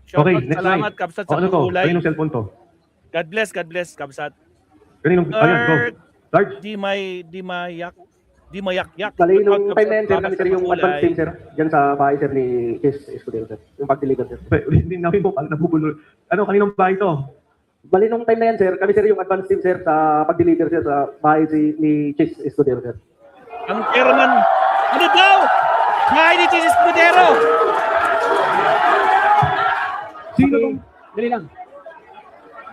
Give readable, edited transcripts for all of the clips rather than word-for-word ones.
Okay, Shoutout, next salamat, slide. Kabsat, sa Ano to? kulay. Kaninong cellphone to? God bless, Kabsat. Kaninong, ayan, go. Large. Di mayak-yak. Bali, Shoutout, nung time na yan, sir, salamat kami sa sir yung kulay. advance team, sir. Diyan sa bahay, sir, ni Chis Escudero, sir. Yung pag-deliver, sir. Hindi namin po, nabubulo. Ano, kaninong bahay to? Bali, nung time na yan, sir, kami, sir, yung advance team, sir, sa pag-deliver, sir, sa bahay ni Chis Escudero, sir. Ang chairman, ano daw? Bahay ni Jesus Escudero. Sino tong? Dali lang.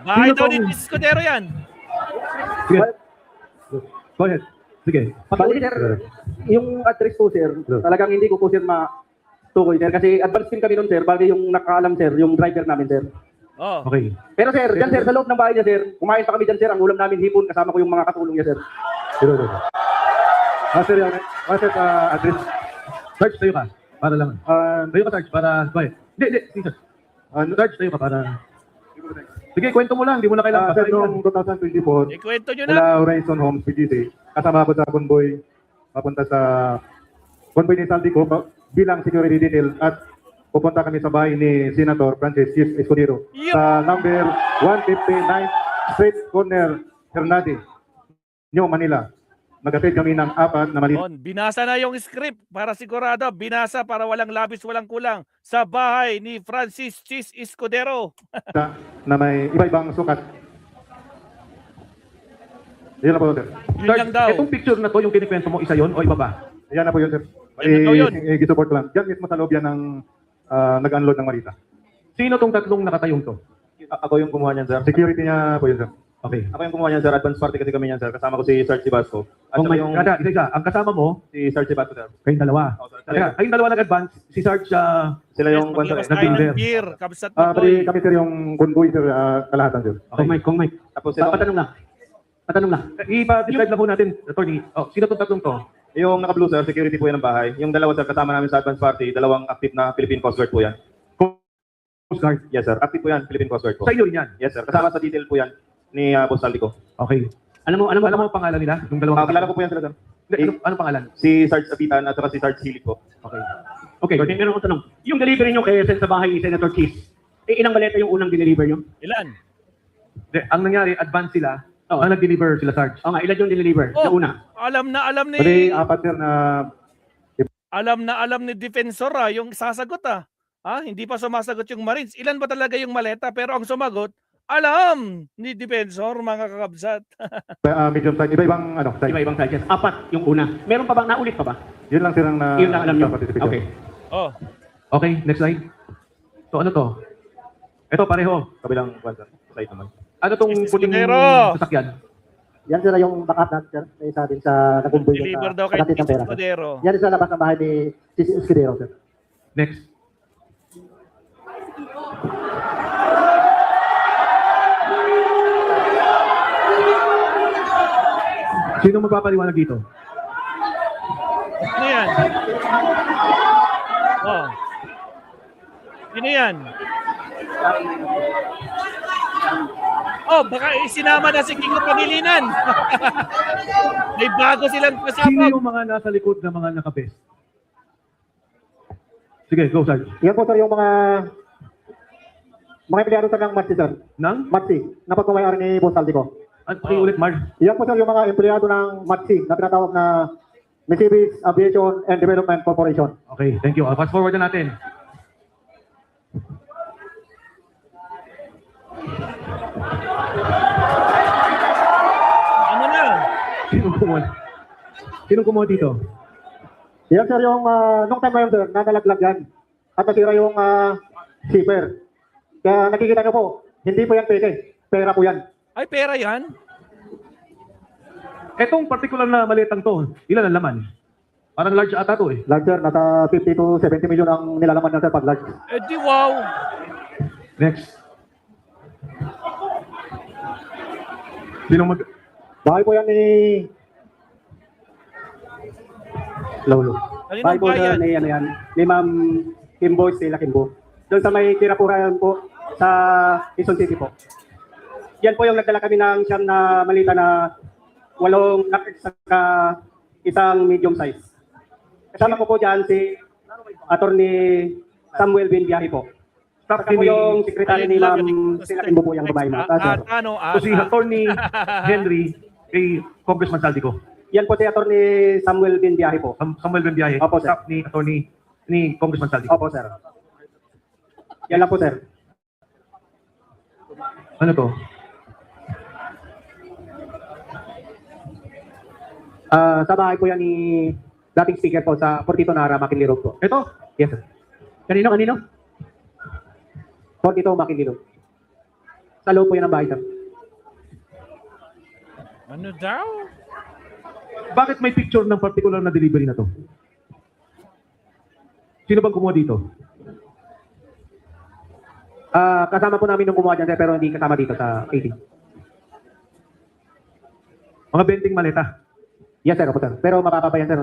Bahay Sino daw tong- ni Jesus Escudero yan. Sige. Go ahead. Sige. Bali, sir, yung address po, sir, talagang hindi ko po, sir, matukoy, sir. Kasi advance team kami nun, sir, bagay yung nakaalam, sir, yung driver namin, sir. Oh. Okay. Pero, sir, dyan, sir, sa loob ng bahay niya, sir, kumain pa kami dyan, sir, ang ulam namin hipon, kasama ko yung mga katulong niya, sir. Sino to? Sir, yan. Sir, address. Search tayo ka. Para lang. Tayo ka, search. Para, go ahead. Hindi. Sir. Search tayo ka para... Sige, kwento mo lang. Hindi mo na kailangan. Sir, noong 2024, Ikwento nyo na. mula Horizon Homes, PGC, kasama ako sa convoy papunta sa convoy ni Saldico bilang security detail at pupunta kami sa bahay ni Senator Francis Chis Escudero sa number 159 Street Corner, Hernade, New Manila. Nag-attend kami ng 4 na maliit Binasa na yung script para sigurado. Binasa para walang labis, walang kulang. Sa bahay ni Francis Chis Escudero. na may iba-ibang sukat. Yan na po, sir. Yun lang daw. Itong picture na to, yung kinikwento mo, isa yon o iba ba? Yan na po yun, sir. Yan na daw yun. I-support ko lang. Diyan mismo sa loob yan ng nag-unload ng Marita. Sino tong tatlong nakatayong to? Ako yung kumuha niyan, sir. Security niya po yun, sir. Okay. Ako yung kumuha niyan, sir. Advance party kasi kami niyan, sir. Kasama ko si Sarge Basco. At saka yung Kada, isa-isa. Ang kasama mo, si Sarge Basco, sir. kayong dalawa. Oh, sir. Teka, kayong dalawa nag-advance. Si Sarge, Sila yung Maglabas nag- tayo ng nag-deliver. beer. Kabsat na Pati boy. kami, sir, yung convoy, sir, kalahatan, sir. Okay. Kung Mike. Tapos sila, Patanong lang. Ipa-describe na po natin, attorney. Oh, sino tong tatlong to? yung naka-blue, sir, security po yan ng bahay. Yung dalawa, sir, kasama namin sa advance party, dalawang active na Philippine Coast Guard po yan. Coast Guard. Yes, sir. Active po yan, Philippine Coast Guard po. Sa inyo rin yan. Yes, sir. Kasama sa detail po yan ni Boss Saldico. Okay. Alam mo, Alam mo ang pangalan nila? Yung dalawang Kilala ko po yan sila, sir. Anong pangalan? Si Sarge Apitan at saka si Sarge Hilig po. Okay. Okay. Okay, meron akong tanong. Yung delivery nyo kay sa bahay ni Senator Chis, ilang baleta yung unang deliver nyo? Ilan? Ang nangyari, advance sila. Ang nag-deliver sila, Sarge. O nga, ilan yung deliver? Sa una? Alam ni Pati 4, sir, na alam ni Defensor yung sasagot hindi pa sumasagot yung Marines. Ilan ba talaga yung maleta? Pero ang sumagot, alam ni Defensor, mga kakabsat. medium size. Iba-ibang, size. Iba-ibang sizes. 4 yung una. Meron pa ba? Naulit pa ba? Yun lang, sir, ang Yun lang alam nyo. participation. Okay. Oh, Okay, next slide. So ano to? Ito pareho. Kabilang side naman. Ano tong Chis puting Escudero. sasakyan? Yan sila yung backup natin, sir. May isa din sa nagumboy deliver daw kay Jesus Escudero. Yan sa labas ng bahay ni Chis Escudero, sir. Next. Sino magpapaliwanag dito? Ano yan? Oh. Sino yan? Oh, baka isinama na si Kiko Pangilinan. May bago silang Sino kasama. yung mga nasa likod ng mga nakabes? Sige, go, Sarge. Yan po, sir, yung mga empleyado, sir, ng Matsi, sir. Nang? Matsi, na pagmamayari ni Boss Saldico. At pakiulit, Marge. Yan po, sir, yung mga empleyado ng Matsi na tinatawag na Mitsubishi Aviation and Development Corporation. Okay, thank you. Fast forward na natin. Ano na? Sinong kumuha dito? Yan, sir, yung nung time na yun, sir, nanalaglag yan. At nasira yung zipper. Kaya nakikita nyo po, hindi po yan peke. Pera po yan. Ay, pera yan? Etong particular na malitang to, ilan ang laman? Parang large ata to eh. Large, sir, nasa 50 to 70 million ang nilalaman niya, sir, pag large. Eh di wow. Next. Sinong mag... Bahay po yan ni Lolo. Kaninong Bahay po, sir, bayan? ni, ano yan, ni Ma'am Kimbo, Stella Kimbo. Doon sa may tirapuran po sa Quezon City po. Yan po yung nagdala kami ng siyam na malita na 8 nakit saka isang medium size. Kasama ko po dyan si Attorney Samuel Binbiyahe po. staff Saka po ni yung sekretary ni Ma'am Sila Kimbo po yung babae, ma'am. Sir. so si Attorney Henry kay Congressman Saldico. Yan po si Attorney Samuel Binbiyahe po. Samuel Benbiahe, Opo, sir. staff ni Attorney ni Congressman Saldico. Opo, sir. Yan lang po, sir. Ano to? Sa bahay po yan ni dating speaker po sa Fortito Nara, Makinli Road po. Ito? Yes, sir. Kanino? Fortito, Makinli Road. Sa loob po yan ang bahay, sir. Ano daw? Bakit may picture ng particular na delivery na to? Sino bang kumuha dito? Kasama po namin nung kumuha dyan, sir, pero hindi kasama dito sa 18. Mga benting maleta. Yes, sir. Opo, sir. Pero mababa pa yan, sir.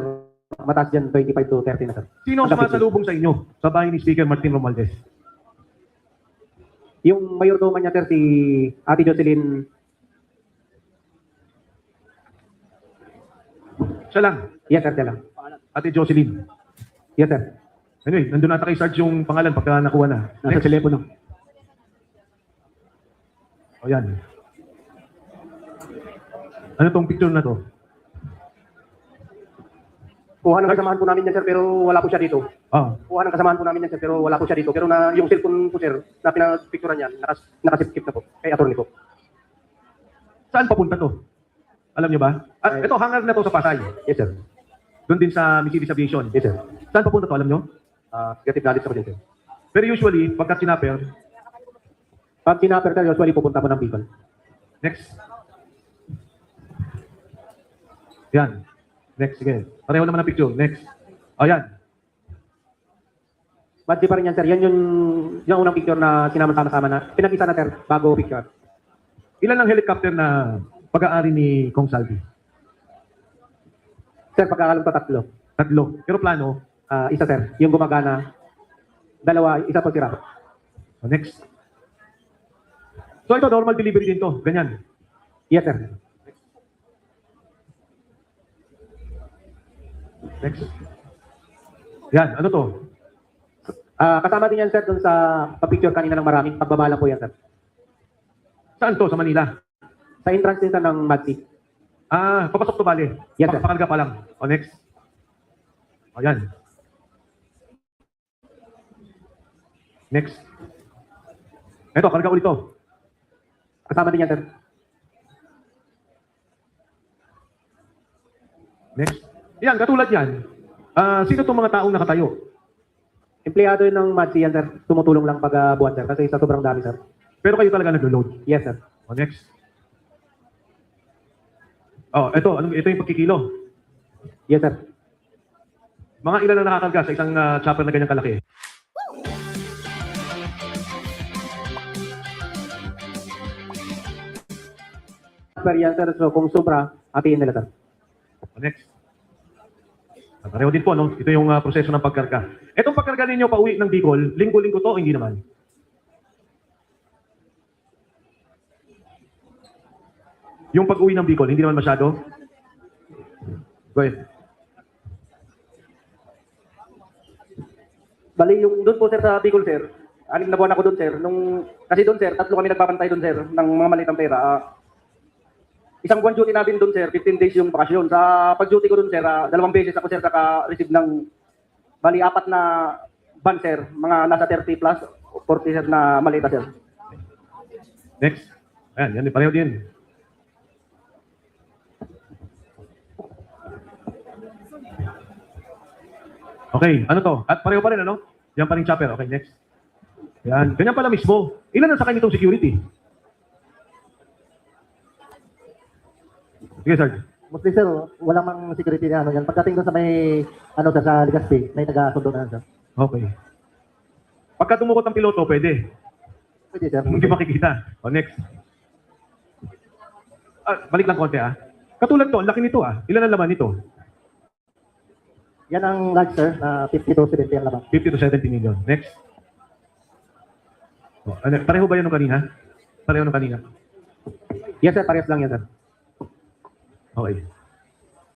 Mataas dyan, 25 to 30 na, sir. Sino ang sumasalubong sa inyo sa bahay ni Speaker Martin Romualdez? Yung mayordomo niya, sir, si Ate Jocelyn. Siya lang. Yes, sir. Siya lang. Ate Jocelyn. Yes, sir. Anyway, nandun ata kay Sarge yung pangalan pagka nakuha na. Nasa telepono. O yan. Ano tong picture na to? Kuha ng kasamahan po namin yan, sir, pero wala po siya dito. Ah, Kuha ng kasamahan po namin yan, sir, pero wala po siya dito. Pero na, yung cellphone po, sir, na pinapicturean yan, nakasipkip na po. Kay attorney po. saan papunta to? Alam niyo ba? At ito, hangar na to sa Pasay. Yes, sir. Doon din sa Mercedes Aviation. Yes, sir. Saan papunta to? Alam niyo? Negative knowledge ako din, sir. Pero usually, pagka sinapper, Pag kinapper, sir, usually pupunta po ng Bicol. next. Yan. Next, sige. Pareho naman ang picture. Next. Ayan. Badge pa rin yan, sir. Yan yung unang picture na sinama-sama na. Pinag-isa na, sir, bago picture. Ilan ang helicopter na pag-aari ni Kong Salvi? Sir, pagkakalam ko tatlo. Tatlo. Pero plano, Isa, sir. Yung gumagana. Dalawa, isa po sira. next. So ito, normal delivery din to. Ganyan. Yes, sir. Next. Yan, ano to? Kasama din yan, sir, dun sa picture kanina ng maraming pagbabalang po yan, sir. Saan to? Sa Manila? Sa entrance din, sir, ng Magsi. Papasok to bali. Yes, sir. Pakarga pa lang. O, next. O, yan. Next. Ito, karga ulit to. Kasama din yan, sir. Next. Yan, katulad yan. Sino itong mga taong nakatayo? Empleyado yun ng Magsi yan, sir. Tumutulong lang pag buwan, sir. Kasi sa sobrang dami, sir. Pero kayo talaga naglo-load. Yes, sir. O, next. Oh, ito yung pagkikilo. Yes, sir. Mga ilan na nakakarga sa isang chopper na ganyan kalaki? Per yan, sir. So, kung sobra, hatiin nila, sir. O, next. Pareho din po, no? Ito yung proseso ng pagkarga. Itong pagkarga ninyo pa uwi ng Bicol, linggo-linggo to, hindi naman. Yung pag-uwi ng Bicol, hindi naman masyado. Go ahead. Bali, yung doon po, sir, sa Bicol, sir. 6 na buwan ako doon, sir. Kasi doon, sir, 3 kami nagbabantay doon, sir, ng mga malitang pera. Isang buwan duty namin doon, sir. 15 days yung bakasyon. Sa pag-duty ko doon, sir, 2 beses ako, sir, naka-receive ng bali 4 na ban, sir. Mga nasa 30 plus, 40, sir, na malita, sir. Next. Ayan, yan, pareho din. Okay, ano to? At pareho pa rin, ano? Yan pa rin chopper. Okay, next. Yan, ganyan pala mismo. Ilan na sa kanya itong security? Sige, Sarge. Mostly sir, wala mang security na ano yan. Pagdating doon sa may, ano sir, sa Legazpi, may taga-sundo na sir. Okay. Pagka tumukot ang piloto, pwede. Pwede sir. Hindi makikita. O, next. Balik lang konti, Katulad to, ang laki nito, Ilan ang laman nito? Yan ang large sir, na 50 to 70 ang laman. 50 to 70 million. Next. O, pareho ba yan nung kanina? Pareho nung kanina. Yes, sir. Parehas lang yan, sir. Okay.